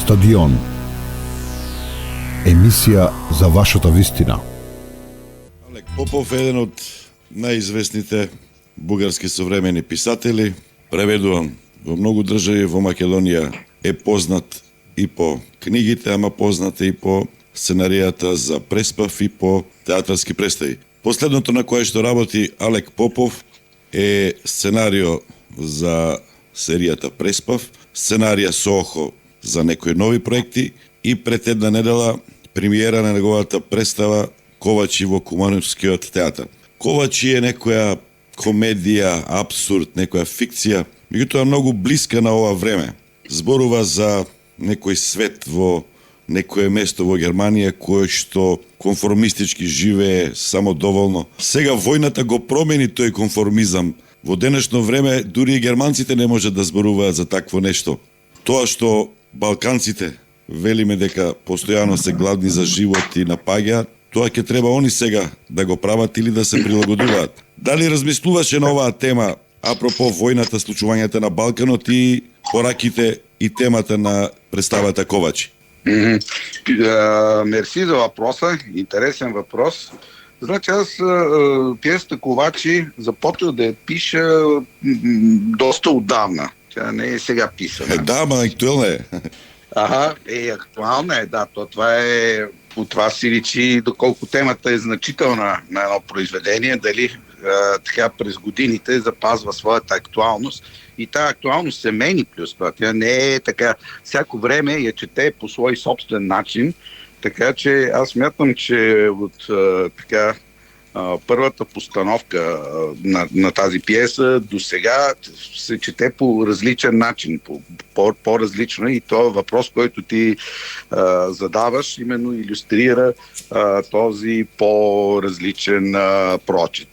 Стадион. Емисија за вашата вистина. Алек Попов е еден од најизвестните бугарски современи писатели, преведуван во многу држави. Во Македонија е познат и по книгите, ама познат и по сценаријата за Преспав и по театарски представи. Последното на кое што работи Алек Попов е сценарио за серијата Преспав, сценарија со охо за некои нови проекти и пред една недела премиера на неговата представа Ковачи во Кумановскиот театар. Ковачи е некоја комедија, абсурд, некоја фикција, меѓутоа многу блиска на ова време. Зборува за некој свет во некое место во Германија кое што конформистички живее самодоволно. Сега војната го промени тој конформизам. Во денешно време дури и германците не можат да зборуваат за такво нешто. Тоа што балканците велиме дека постојано се гладни за живот и напаѓаат, тоа ќе треба они сега да го прават или да се прилагодуваат. Дали размислуваше на оваа тема апропо војната, случувањата на Балканот и пораките и темата на представата Ковачи? Мерси за въпроса. Интересен въпрос. Значи аз пиесата Ковачи започва да я пиша доста отдавна. Тя не е сега писана. Да, ама актуелна е. Актуална е, да. Това е, от това си личи доколко темата е значителна на едно произведение, дали така през годините запазва своята актуалност. И тази актуалност се мени плюс това. Тя не е така, всяко време я чете по свой собствен начин, така че аз смятам, че от първата постановка на тази пиеса до сега се чете по различен начин, по-различно, и това въпрос, който ти задаваш, именно илюстрира този по-различен прочит.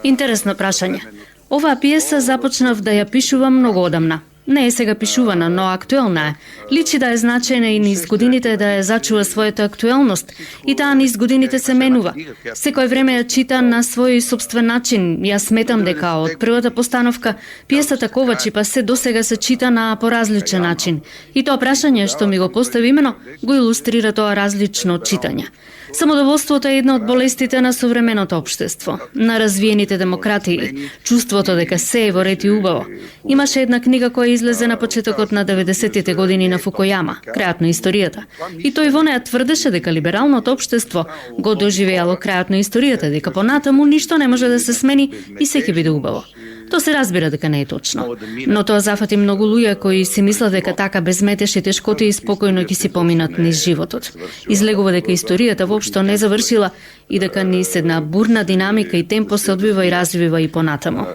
Интересно прашање. Оваа пиеса започнав да ја пишувам многу одамна. Не е сега пишувана, но актуелна е. Личи да е значајна и низ годините да ја зачува својата актуелност. И таа низ годините се менува. Секој време ја чита на свој собствен начин. Јас сметам дека од првата постановка пиесата Ковачи па се досега се чита на поразличен начин. И тоа прашање што ми го постави имено го илустрира тоа различно читање. Самодоволството е една од болестите на современото општество, на развиените демократии, чувството дека се е во ред и убаво. Имаше една книга која излезе на почетокот на 90-тите години на Фукујама, крајот на историјата. И тој во неја тврдеше дека либералното општество го доживеало крајот на историјата, дека понатаму ништо не може да се смени и се ќе биде убаво. Тоа се разбира дека не е точно. Но тоа зафати многу луѓе кои си мислат дека така без метеш и тешкоти и спокојно ќе си поминат низ животот. Излегува дека историјата воопшто не завршила и дека низ една бурна динамика и темпо се одвива и развива и понатаму.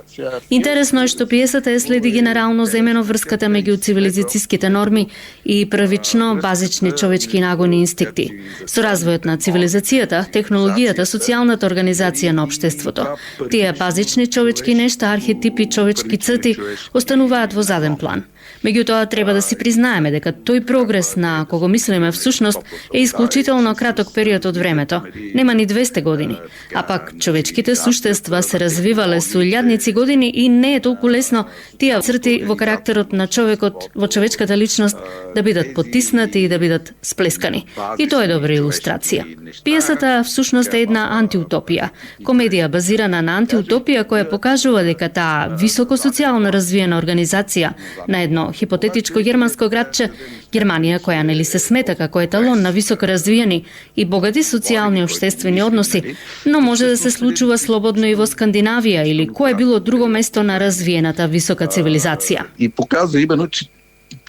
Интересно е што пиесата е следи генерално земено врската меѓу цивилизацијските норми и првично базични човечки нагони и инстинкти. Со развојот на цивилизацијата, технологијата, социјалната организација на општеството. Тие базични човечки нешта, архетипи, човечки црти остануваат во заден план. Меѓутоа, треба да си признаеме дека тој прогрес на кого мислиме всушност е исклучително краток период од времето, нема ни 200 години, а пак човечките суштества се развивале со илјадници години и не е толку лесно тие црти во карактерот на човекот, во човечката личност да бидат потиснати и да бидат сплескани. И тоа е добра илустрација. Пиесата всушност е една антиутопија, комедија базирана на антиутопија која покажува дека таа високо социјално развиена организација на едно хипотетичко германско градче, Германија, која нели се смета како еталон на високо развиени и богати социјални општествени односи, но може да се случува слободно и во Скандинавија или кое било друго место на развиената висока цивилизација. И показва именно, че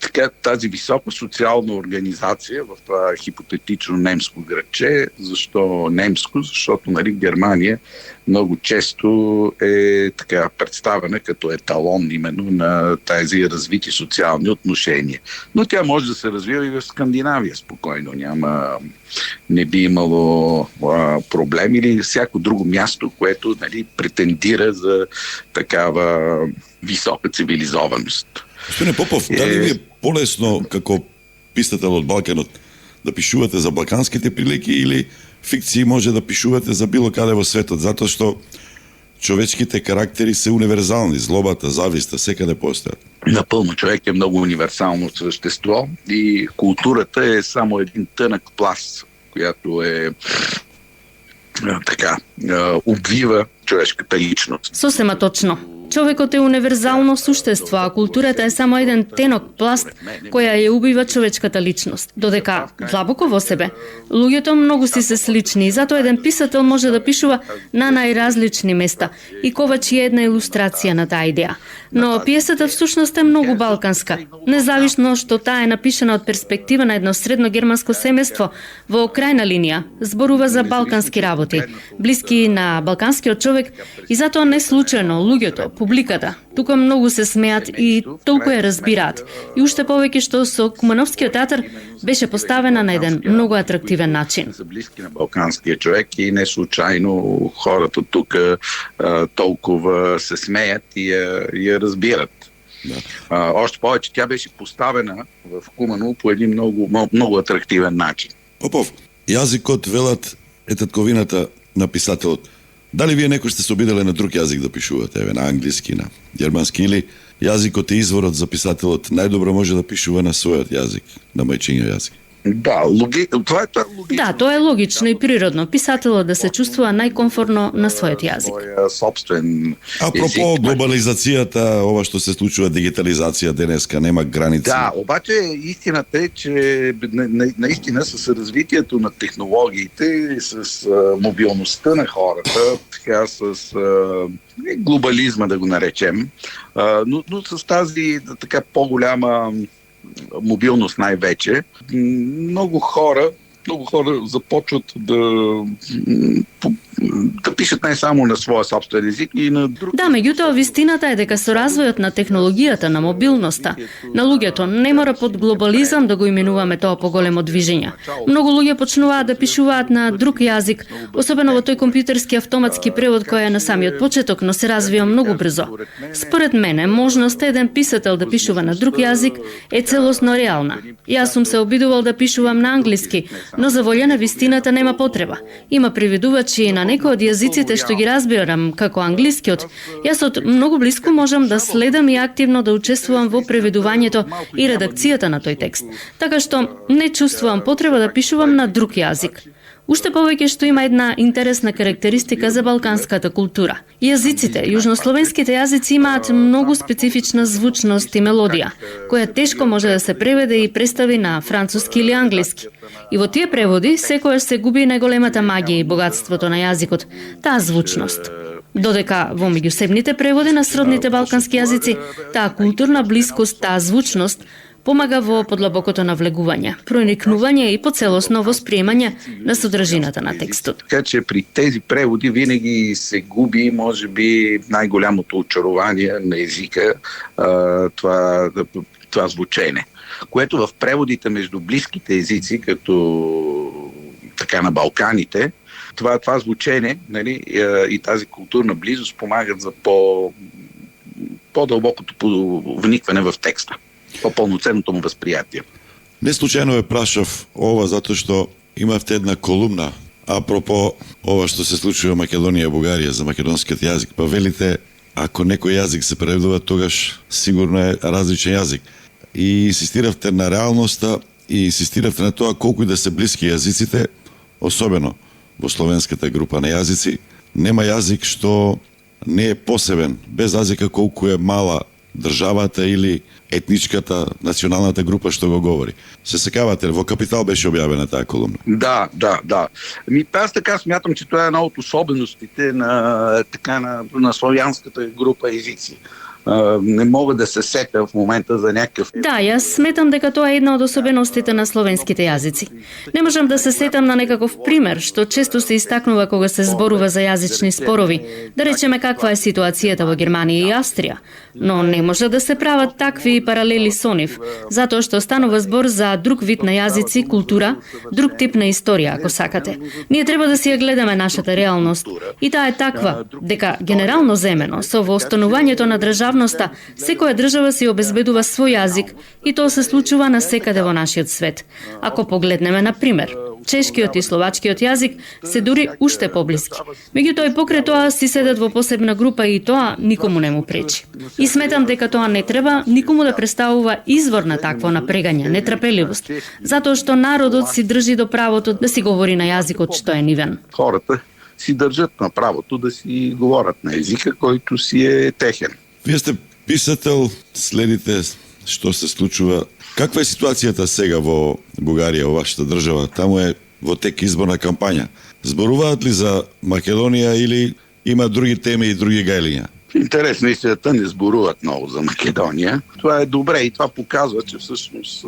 така, тази висока социална организация в това хипотетично немско градче. Защо немско? Защото нали, Германия много често е така представена като еталон именно на тези развити социални отношения. Но тя може да се развива и в Скандинавия спокойно. Не би имало проблем или всяко друго място, което нали, претендира за такава висока цивилизованост. Господине Попов, дали ви е полесно како писател од Балканот да пишувате за балканските прилики или фикции може да пишувате за било каде во светот? Затоа што човечките карактери се универзални, злобата, зависта, секаде постојат. Напълно, човек е много универсално същество и културата е само един тънък пласт, която е обвива човешката личност. Сосема точно. Човекот е универзално суштество, а културата е само еден тенок пласт која ја убива човечката личност. Додека длабоко во себе, луѓето многу си се слични и затоа еден писател може да пишува на најразлични места и ковачи е една илустрација на таа идеја. Но пиесата всушност е многу балканска, независно што таа е напишана од перспектива на едно средно германско семејство во крајна линија, зборува за балкански работи, блиски на балканскиот човек и затоа не случајно луѓето, публиката, тука многу се смеат и толку ја разбираат. И уште повеќе што со Кумановскиот театар беше поставена на еден многу атрактивен начин. Са близки на балканскиот човек и не случајно хората тука толкова се смеят и ја разбират. Да. Още повече тя беше поставена в Куманово по един много атрактивен начин. Попов, јазикот, велат, е татковината на писателот. Дали вие некој сте се обиделе на друг јазик да пишувате, еве на англиски, на германски, или јазикот е изворот за писателот, најдобро може да пишува на својот јазик, на мајчиња јазик? Да, това е логично. Да, тоа е логично и природно. Писателот да се чувствува најкомфортно на својот јазик. Своја собствен Апропо глобализацијата, ова што се случува, дигитализација денеска, нема граници. Да, обаче истината е, че наистина с развитието на технологиите, с мобилността на хората, така с глобализма да го наречем, но с тази така по-голяма мобилност най-вече, много хора започват да пишат не само на своя собствен език и на друг. Да, меѓутоа вистината е дека со развојот на технологијата, на мобилноста, на луѓето не мора под глобализам да го именуваме тоа поголемо движење. Многу луѓе почнуваат да пишуваат на друг јазик, особено во тој компјутерски автоматски превод кој е на самиот почеток, но се развива многу брзо. Според мене, можноста еден писател да пишува на друг јазик е целосно реална. Јас сум се обидувал да пишувам на англиски, но за волја на вистината нема потреба. Има преведувачи на некои од јазиците што ги разбирам, како англискиот. Јас од многу близко можам да следам и активно да учествувам во преведувањето и редакцијата на тој текст. Така што не чувствувам потреба да пишувам на друг јазик. Уште повеќе што има една интересна карактеристика за балканската култура. Јазиците, јужнословенските јазици имаат многу специфична звучност и мелодија, која тешко може да се преведе и представи на француски или англиски. И во тие преводи секојаш се губи најголемата магија и богатството на јазикот, таа звучност. Додека во меѓусебните преводи на сродните балкански јазици, таа културна блискост, таа звучност помага во подлабокото навлегување, проникнување и поцелосно восприемање на содржината на текстот. Така че при тези преводи винаги се губи, може би, најголямото очарование на езика, това звучене, което в преводите между близките езици, като така на Балканите, това звучене, нали, и тази културна близост помагат за по-дълбокото вникване в текста, по-пълноценното му възприятие. Не случайно ве прашав ова, затоа што имавте една колумна апропо ова што се случува во Македонија и Бугарија за македонскиот јазик. Па велите, ако некој јазик се преведува, тогаш сигурно е различен јазик. И инсистиравте на реалноста и инсистиравте на тоа колку и да се блиски јазиците, особено во словенската група на јазици, нема јазик што не е посебен, без разлика колку е мала државата или етничката, националната група што го говори. Се секавате, во Капитал беше објавена таа колумна. Да. Аз така смятам, че това е една от особеностите на славянската група езици. Не мога да се сетя в момента за някакъв... Да, јас сметам дека тоа е една од особеностите на словенските јазици. Не можам да се сетам на некаков пример, што често се истакнува кога се зборува за јазични спорови. Да речеме каква е ситуацијата во Германија и Австрија. Но не може да се прават такви паралели со нив, затоа што станува збор за друг вид на јазици, култура, друг тип на историја, ако сакате. Ние треба да си ја гледаме нашата реалност. И таа е таква, дека генерално земено, со востанувањето на државноста, секоја држава си обезбедува свој јазик и тоа се случува на секаде во нашиот свет. Ако погледнеме, на пример, Чешкиот и словачкиот јазик се дури уште поблиски. Меѓутоа и покрај тоа си седат во посебна група и тоа никому не му пречи. И сметам дека тоа не треба никому да представува извор на такво напрегање, нетрпеливост, затоа што народот си држи до правото да си говори на јазикот што е нивен. Хората си държат на правото да си говорят на езика, който си е техен. Вие сте писател, следите што се случува. Каква е ситуацијата сега во Бугарија, во вашата држава? Таму е во тек изборна кампања. Зборуваат ли за Македонија или има други теми и други гајлиња? Интересно, истината не зборуват много за Македония. Това е добре и това показва, че всъщност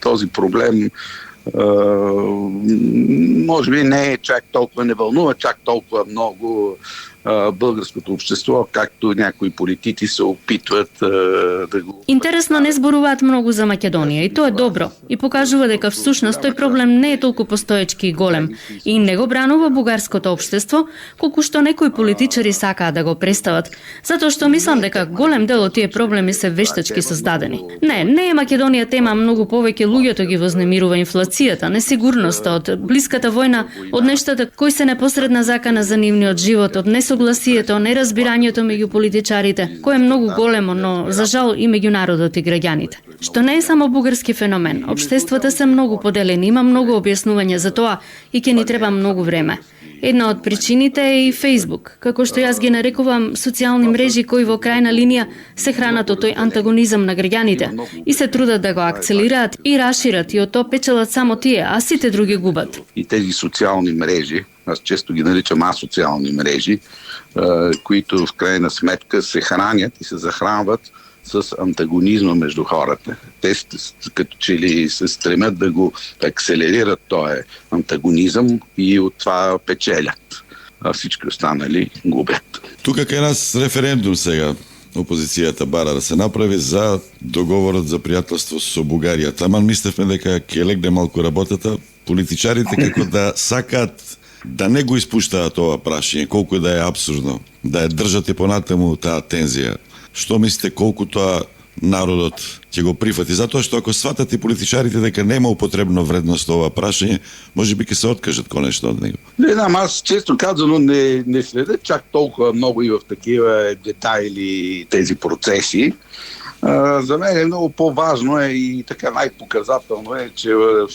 този проблем може би не е чак толкова, не вълнува чак толкова много българското общество, както някои политици се опитват да го... Интересно, не зборуваат многу за Македонија и тоа е добро и покажува дека всушност тој проблем не е толку постоечки и голем и не го бранува бугарското општество, колку што некои политичари сакаат да го представат, затоа што мислам дека голем дел од тие проблеми се вештачки создадени. Не е Македонија тема, многу повеќе луѓето ги вознемирува инфлацијата, несигурноста од блиската војна, од нештата кои се непосредна закана за нивниот живот, од несогласието, неразбирањето меѓу политичарите, кој е многу големо, но за жал и меѓу народот и граѓаните. Што не е само бугарски феномен, општествата се многу поделени, има многу објаснување за тоа и ќе ни треба многу време. Една од причините е и Facebook, како што јас ги нарекувам социјални мрежи кои во крајна линија се хранат од тој антагонизам на граѓаните и се трудат да го акцелираат и расшират и од тоа печелат само тие, а сите други губат. И тези социални мрежи, аз често ги наричам асоциални мрежи, които в крайна сметка се хранят и се захранват с антагонизма между хората. Те като че ли се стремят да го акселерират този антагонизъм и от това печелят, а всички останали губят. Тука кај нас референдум сега опозицијата бара да се направи за договорот за пријателство со Бугарија. Таман мислевме дека ќе легне малку работата, политичарите како да сакаат да не го испуштаат ова прашање, колку да е апсурдно, да ја држат и понатаму таа тензија. Што мислите колку тоа народот ќе го прифати? Затоа што ако сватат и политичарите дека нема употребно вредност ова прашање, може би ќе се откажат конечно од него. Не знам, аз често казано не следя чак толкова много и в такива детайли тези процеси. За мен е много по-важно и така најпоказателно е, че в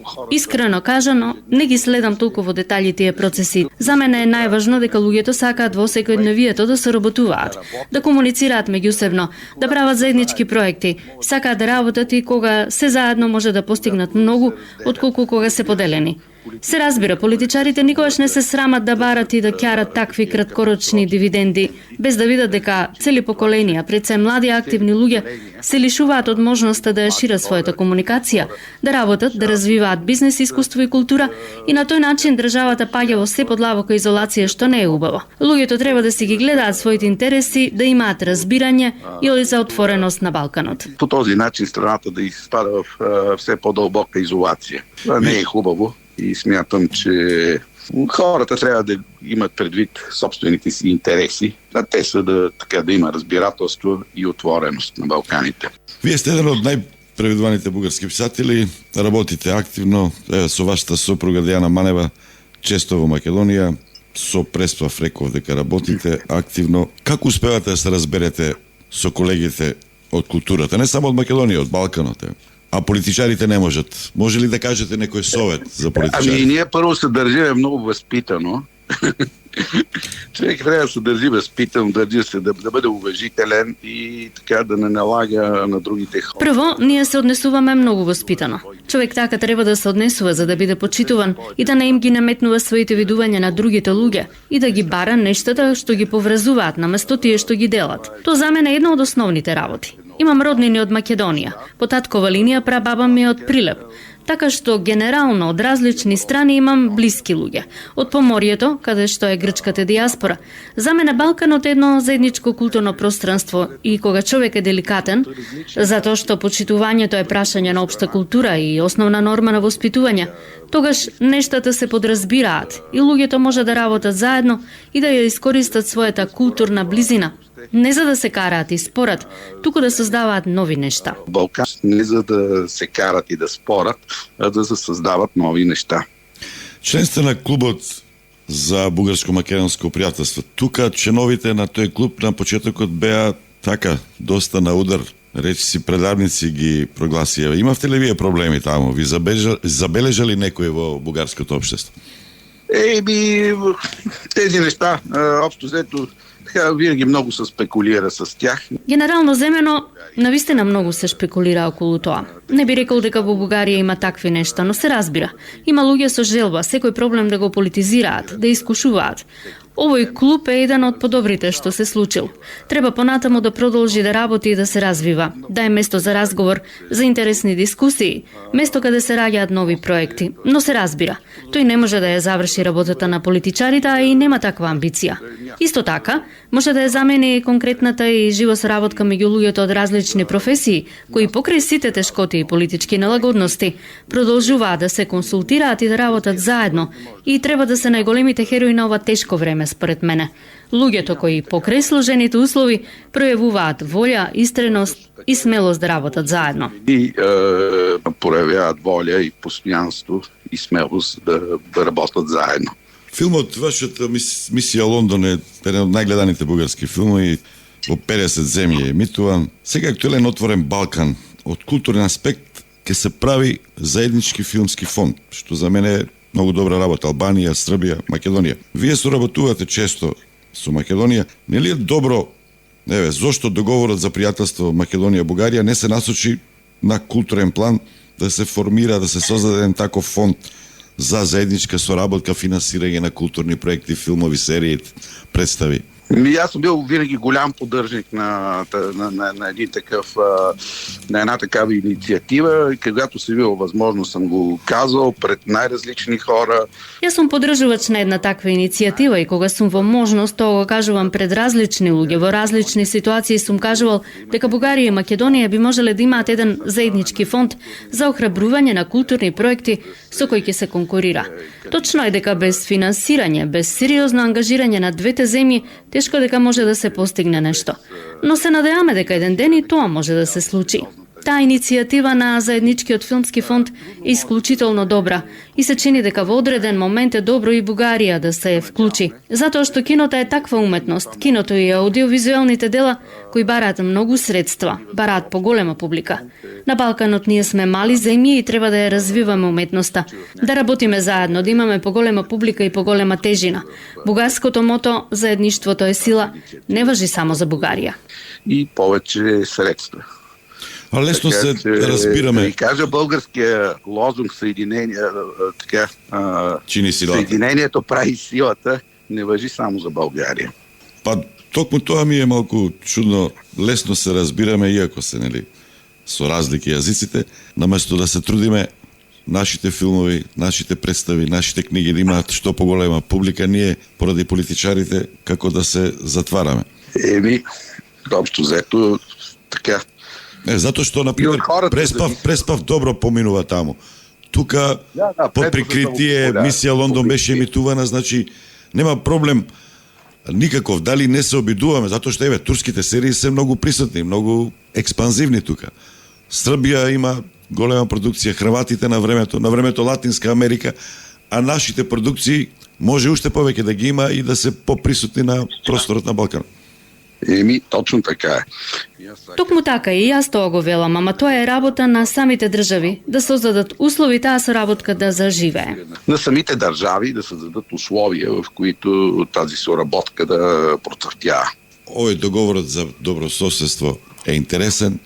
хората... Искрено кажано, не ги следам толку во детали тие процеси. За мене е најважно дека луѓето сакаат во секојдневието да соработуваат, да комуницираат меѓусебно, да прават заеднички проекти, сакаат да работат и кога се заедно може да постигнат многу, отколку кога се поделени. Се разбира, политичарите никогаш не се срамат да барат и да ќарат такви краткорочни дивиденди, без да видат дека цели поколенија, пред се млади активни луѓе, се лишуваат од можноста да ја шират својата комуникација, да работат, да развиваат бизнес, искуство и култура и на тој начин државата паѓа во се подлабока изолација, што не е убаво. Луѓето треба да си ги гледаат своите интереси, да имаат разбирање или за отвореност на Балканот. По този начин страната да изпада в все по-дълбока изолация. Това не е хубаво. И смятам, че хората трябва да имат предвид собствените си интереси, а те са да има разбирателство и отвореност на Балканите. Вие сте еден од најпреведуваните бугарски писатели, работите активно со вашата сопруга Диана Манева, често во Македонија, со Преспав реков дека работите активно. Како успевате да се разберете со колегите од културата, не само од Македонија, од Балканот? А политичарите не можат. Може ли да кажете некој совет за политичарите? Ами ние първо се държиме много възпитано. Човек трябва да се държи възпитано, държи се да бъде уважителен и така да не налага на другите хора. Прво, ние се однесуваме многу воспитано. Човек така треба да се однесува за да биде почитуван и да не им ги наметнува своите видувања на другите луѓе и да ги бара нештата што ги поврзуваат наместо тие што ги делат. Тоа за мене е една од основните работи. Имам роднини од Македонија. По таткова линија прабаба ми е од Прилеп. Така што генерално од различни страни имам блиски луѓе. Од Поморието, каде што е грчката диаспора. За мене Балканот е едно заедничко културно пространство и кога човек е деликатен, затоа што почитувањето е прашање на општа култура и основна норма на воспитување, тогаш нештата се подразбираат и луѓето може да работат заедно и да ја искористат својата културна близина Не за да се караат и спорат, туку да создаваат нови нешта. Балкан не за да се карат и да спорят, а да се създават нови неща. Член сте на клубот за бугарско-македонско пријателство. Тука членовите на тој клуб на почетокот беа така, доста на удар, речи си предавници ги прогласија. Имавте ли вие проблеми таму? Ви забележали некој во бугарското општество? Тези неща, общо взето, винаги много се спекулира с тях. Генерално земено, навистина многу се шпекулира околу тоа. Не би рекол дека во Бугарија има такви нешта, но се разбира. Има луѓе со желба, секој проблем да го политизираат, да искушуваат. Овој клуб е еден од подобрите што се случил. Треба понатаму да продолжи да работи и да се развива, да е место за разговор, за интересни дискусии, место каде се раѓаат нови проекти. Но се разбира, тој не може да ја заврши работата на политичарите, а и нема таква амбиција. Исто така, може да ја замени конкретната и живо соработка меѓу луѓето од различни професии, кои покрај сите тешкоти и политички нелагодности, продолжуваат да се консултираат и да работат заедно, и треба да се најголемите херои на ова тешко време, според мене. Луѓето кои покрај сложените услови пројавуваат волја, истреност и смелост да работат заедно. И проявяват воля и постоянство и смелост да работат заедно. Филмот вашата мисија Лондон е еден од најгледаните бугарски филмови, во 50 земји е емитуван. Сега актуелен Отворен Балкан од културен аспект ќе се прави заеднички филмски фонд, што за мене е многу добра работа. Албанија, Србија, Македонија. Вие соработувате често со Македонија. Нели е добро, зошто договорот за пријателство Македонија-Бугарија не се насочи на културен план да се формира, да се создаде еден таков фонд за заедничка соработка, финансирање на културни проекти, филмови, серии, представи? Аз съм бил винаги голям поддръжник на една такава инициатива. Когато съм бил възможно, съм го казал пред най-различни хора. Јас сум поддржувач на една таква иницијатива и кога сум во можност, тоа го кажувам пред различни луѓе, во различни ситуации сум кажувал дека Бугарија и Македонија би можеле да имаат еден заеднички фонд за охрабрување на културни проекти со кои ќе се конкурира. Точно е дека без финансирање, без сериозно ангажирање на двете земји, тешко дека може да се постигне нешто. Но се надеваме дека еден ден и тоа може да се случи. Таа иницијатива на заедничкиот филмски фонд е исклучително добра и се чини дека во одреден момент е добро и Бугарија да се вклучи. Затоа што киното е таква уметност, киното и аудиовизуелните дела кои бараат многу средства, бараат поголема публика. На Балканот ние сме мали земји и треба да ја развиваме уметноста, да работиме заедно, да имаме поголема публика и поголема тежина. Бугарското мото заедништвото е сила не важи само за Бугарија. И повече средства. А лесно се разбираме. Да кажа българския лозунг чини силата. Съединението прави силата, не важи само за България. Па токму тоа ми е малку чудно. Лесно се разбираме, иако се, со разлики јазиците, наместо да се трудиме нашите филмови, нашите представи, нашите книги да имаат што поголема публика, ние поради политичарите како да се затвараме. Общо взето така. Затоа што, например, Преспав добро поминува таму. Тука, под прикритие, мисија Лондон беше емитувана, значи, нема проблем никаков. Дали не се обидуваме, затоа што, турските серии се многу присутни, многу експанзивни тука. Србија има голема продукција, хрватите на времето Латинска Америка, а нашите продукции може уште повеќе да ги има и да се поприсутни на просторот на Балкан. Точно така е. Токму така и јас тоа го велам, ама тоа е работа на самите држави, да создадат услови таа соработка да заживее. На самите държави да създадат условия, в които тази соработка да процъфтява. Овој договорот за добрососедство е интересен.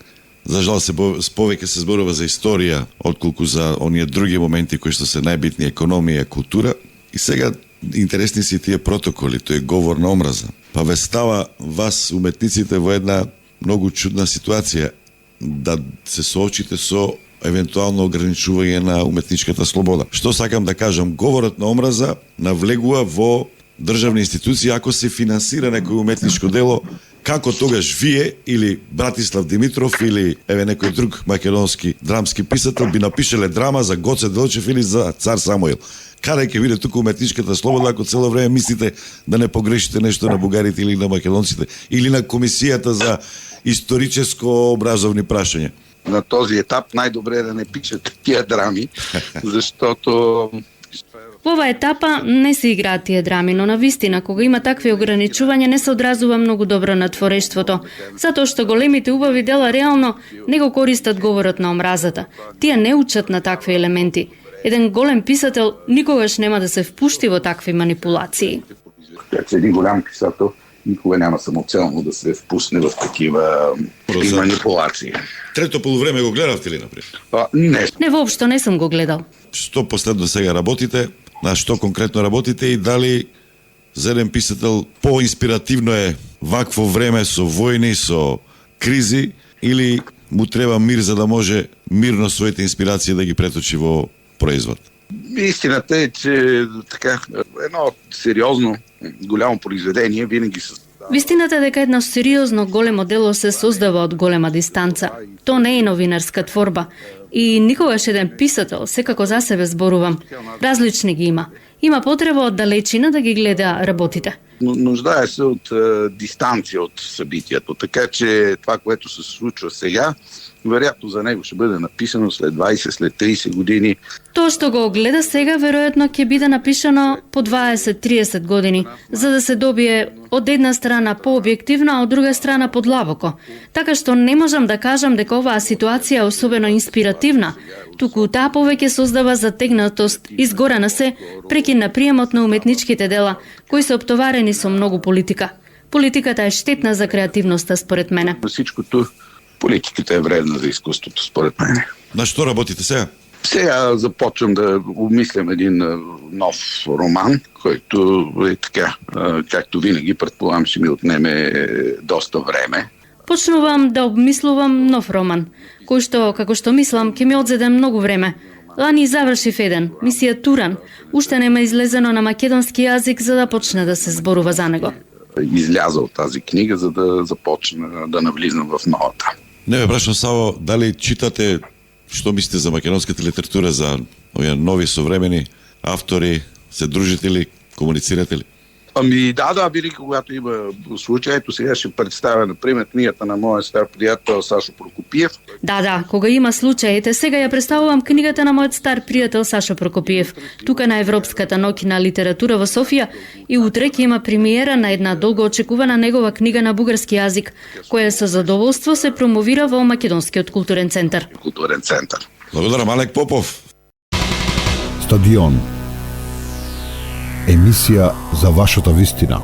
За жал повеќе се зборува за историја, отколку за оние други моменти кои што се најбитни, економија, култура. И сега интересни си тие протоколи, тој говор на омраза. Па ве става вас, уметниците, во една многу чудна ситуација да се соочите со евентуално ограничување на уметничката слобода. Што сакам да кажам, говорот на омраза навлегува во државни институции ако се финансира некој уметничко дело, како тогаш вие или Братислав Димитров или некој друг македонски драмски писател би напишеле драма за Гоце Делчев или за Цар Самуил. Каде ќе биде туку уметничката слобода ако цело време мислите да не погрешите нешто на бугарите или на македонците или на комисијата за историческо образовни прашања? На този етап най-добре е да не пишат тия драми, защото Во оваа етапа не се играат тие драми, но навистина, кога има такви ограничувања, не се одразува многу добро на творештвото, затоа што големите убави дела реално не го користат говорот на омразата. Тие не учат на такви елементи. Еден голем писател никогаш нема да се впушти во такви манипулации. Така че един голям писател никога няма самоцелно да се впусне в такива манипулации. Трето полувреме го гледавте ли, например? Не. Не, воопшто не сум го гледал. Што последно сега работите? На што конкретно работите и дали за еден писател поинспиративно е вакво време со војни, со кризи или му треба мир за да може мирно своите инспирации да ги преточи во производ? Истината е, че така, едно сериозно, голямо произведение винаги се Вистината е дека едно сериозно големо дело се создава од голема дистанца. То не е новинарска творба. И никогаш еден писател, секако за себе зборувам, различни ги има. Има потреба од далечина да ги гледа работите. Нуждае се от дистанция от събитието. Така че това, което се случва сега, вероятно за него ще бъде написано след 20, след 30 години. Тоа што го гледа сега, веројатно ќе биде напишано по 20-30 години, за да се добие од една страна пообјективно, а од друга страна подлабоко. Така што не можам да кажам дека оваа ситуација е особено инспиративна, туку таа повеќе создава затегнатост, изгорена се, прекин на приемот на уметничките дела, кои се оптоварени со многу политика. Политиката е штетна за креативноста, според мене. Всичкото политиката е вредна за изкуството, според мен. На што работите сега? Сега започвам да обмислям един нов роман, който е така, както винаги, предполагам, ще ми отнеме доста време. Почнувам да обмислувам нов роман, кој што, како што мислам, ќе ми одзеде многу време. Лани завршив еден, мисија Туран, уште нема излезено на македонски јазик за да почне да се зборува за него. Изляза от тази книга, за да започна да навлизам в новата. Не ме прашам само дали читате, што мислите за македонската литература, за овие нови современи автори, се дружите ли, комуницирате ли? Ами да, винаги когато има случай, ето сега ще представя, например, книгата на моя стар приятел Сашо Прокопиев. Да, кога има случаите, сега ја представувам книгата на мојот стар пријател Сашо Прокопиев, тука на Европската ноќ на литература во Софија, и утре ќе има премиера на една долго очекувана негова книга на бугарски јазик, која со задоволство се промовира во Македонскиот културен центар. Културен центар. Благодарам, Алек Попов. Стадион. Емисија за вашата вистина.